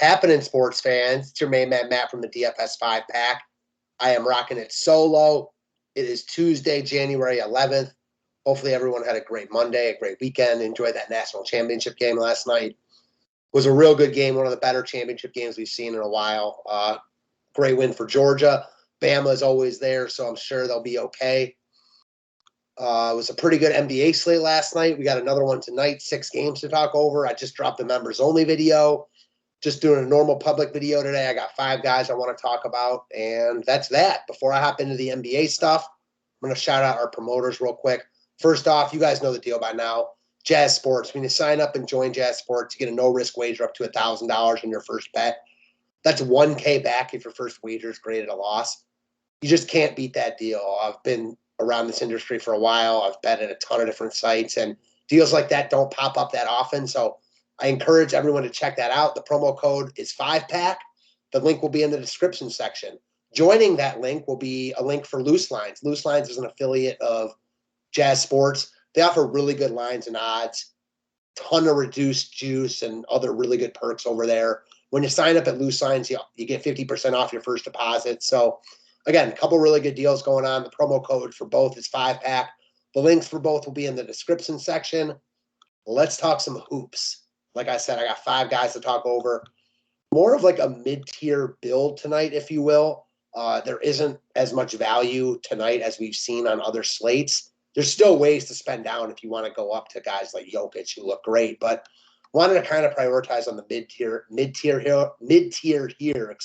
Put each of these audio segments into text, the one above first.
happening, sports fans? It's your main man, Matt, from the DFS 5-pack. I am rocking it solo. It is Tuesday, January 11th. Hopefully everyone had a great Monday, a great weekend. Enjoyed that national championship game last night. It was a real good game, one of the better championship games we've seen in a while. Great win for Georgia. Bama is always there, so I'm sure they'll be okay. It was a pretty good NBA slate last night. We got another one tonight, 6 games to talk over. I just dropped the members-only video. Just doing a normal public video today. I got 5 guys I want to talk about, and that's that. Before I hop into the NBA stuff, I'm going to shout out our promoters real quick. First off, you guys know the deal by now. Jazz Sports. When you sign up and join Jazz Sports, you get a no-risk wager up to $1,000 in your first bet. That's $1,000 back if your first wager is graded a loss. You just can't beat that deal. I've been around this industry for a while. I've bet at a ton of different sites, and deals like that don't pop up that often, so I encourage everyone to check that out. The promo code is 5-pack. The link will be in the description section. Joining that link will be a link for Loose Lines. Loose Lines is an affiliate of Jazz Sports. They offer really good lines and odds, ton of reduced juice and other really good perks over there. When you sign up at Loose Lines, you get 50% off your first deposit. So, again, a couple really good deals going on. The promo code for both is 5-pack. The links for both will be in the description section. Let's talk some hoops. Like I said, I got 5 guys to talk over. More of like a mid-tier build tonight, if you will. There isn't as much value tonight as we've seen on other slates. There's still ways to spend down if you want to go up to guys like Jokic who look great, but wanted to kind of prioritize on the mid-tier here,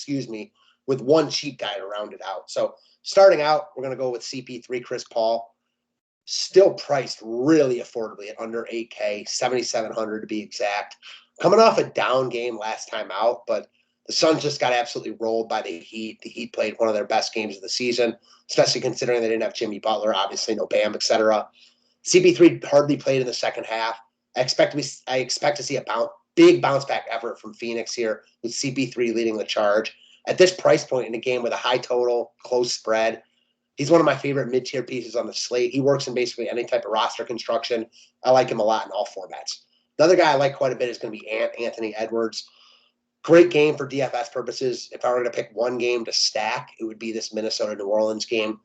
with one cheap guy to round it out. So starting out, we're going to go with CP3, Chris Paul. Still priced really affordably at under $8K, $7,700 to be exact. Coming off a down game last time out, but the Suns just got absolutely rolled by the Heat. The Heat played one of their best games of the season, especially considering they didn't have Jimmy Butler, obviously no Bam, etc. CP3 hardly played in the second half. I expect to see a big bounce back effort from Phoenix here, with CP3 leading the charge. At this price point in a game with a high total, close spread, he's one of my favorite mid-tier pieces on the slate. He works in basically any type of roster construction. I like him a lot in all formats. Another guy I like quite a bit is going to be Anthony Edwards. Great game for DFS purposes. If I were to pick one game to stack, it would be this Minnesota-New Orleans game.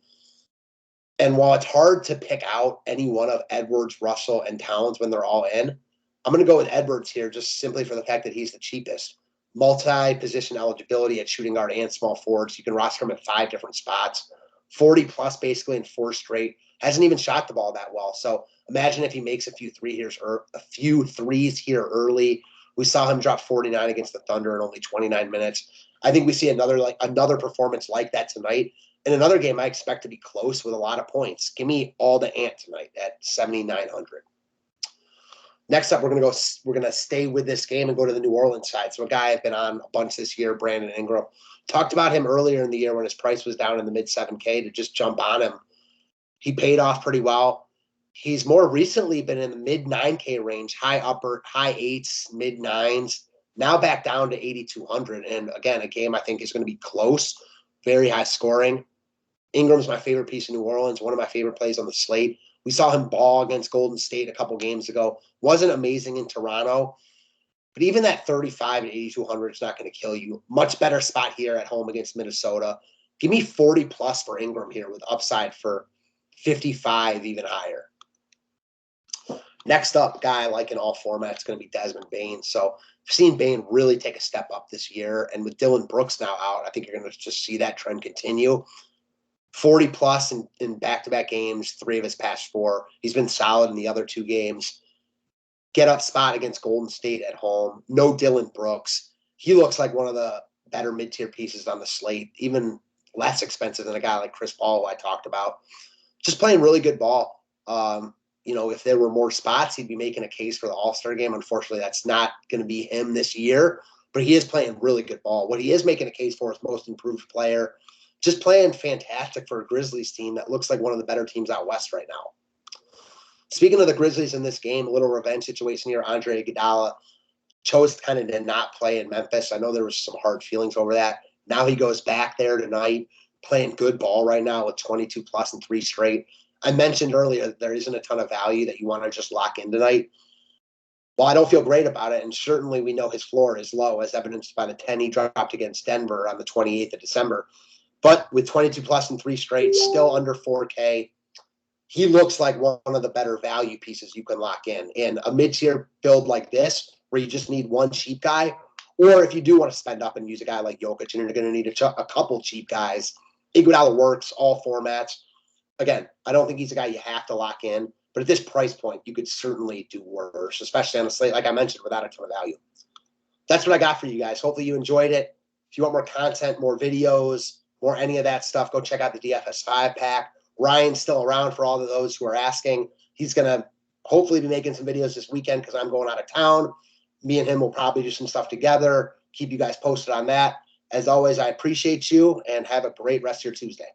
And while it's hard to pick out any one of Edwards, Russell, and Towns when they're all in, I'm going to go with Edwards here just simply for the fact that he's the cheapest. Multi-position eligibility at shooting guard and small forwards. You can roster him at 5 different spots. 40-plus basically in 4 straight. Hasn't even shot the ball that well. So imagine if he makes a few threes here early. We saw him drop 49 against the Thunder in only 29 minutes. I think we see another performance like that tonight. In another game, I expect to be close with a lot of points. Give me all the Ant tonight at 7,900. Next up, we're gonna stay with this game and go to the New Orleans side. So a guy I've been on a bunch this year, Brandon Ingram. Talked about him earlier in the year when his price was down in the mid 7K to just jump on him. He paid off pretty well. He's more recently been in the mid 9K range, high 8s, mid 9s, now back down to 8,200. And again, a game I think is going to be close, very high scoring. Ingram's my favorite piece in New Orleans, one of my favorite plays on the slate. We saw him ball against Golden State a couple games ago. Wasn't amazing in Toronto, but even that 35 and 8,200 is not going to kill you. Much better spot here at home against Minnesota. Give me 40-plus for Ingram here with upside for 55, even higher. Next up, guy I like in all formats is going to be Desmond Bain. So I've seen Bain really take a step up this year. And with Dylan Brooks now out, I think you're going to just see that trend continue. 40-plus in back-to-back games, 3 of his past 4. He's been solid in the other 2 games. Get up spot against Golden State at home. No Dylan Brooks. He looks like one of the better mid-tier pieces on the slate, even less expensive than a guy like Chris Paul, who I talked about. Just playing really good ball. If there were more spots, he'd be making a case for the All-Star game. Unfortunately, that's not going to be him this year, but he is playing really good ball. What he is making a case for is most improved player. Just playing fantastic for a Grizzlies team that looks like one of the better teams out west right now. Speaking of the Grizzlies in this game, a little revenge situation here. Andre Iguodala chose kind of to not play in Memphis. I know there was some hard feelings over that. Now he goes back there tonight, playing good ball right now with 22-plus and 3 straight. I mentioned earlier there isn't a ton of value that you want to just lock in tonight. while I don't feel great about it, and certainly we know his floor is low, as evidenced by the 10 he dropped against Denver on the 28th of December. But with 22 plus and 3 straight, still under 4K, he looks like one of the better value pieces you can lock in. And a mid-tier build like this, where you just need one cheap guy, or if you do want to spend up and use a guy like Jokic, and you're going to need a couple cheap guys, Iguodala works all formats. Again, I don't think he's a guy you have to lock in, but at this price point, you could certainly do worse, especially on a slate, like I mentioned, without a ton of value. That's what I got for you guys. Hopefully you enjoyed it. If you want more content, more videos, more any of that stuff, go check out the DFS 5-pack. Ryan's still around for all of those who are asking. He's going to hopefully be making some videos this weekend because I'm going out of town. Me and him will probably do some stuff together. Keep you guys posted on that. As always, I appreciate you, and have a great rest of your Tuesday.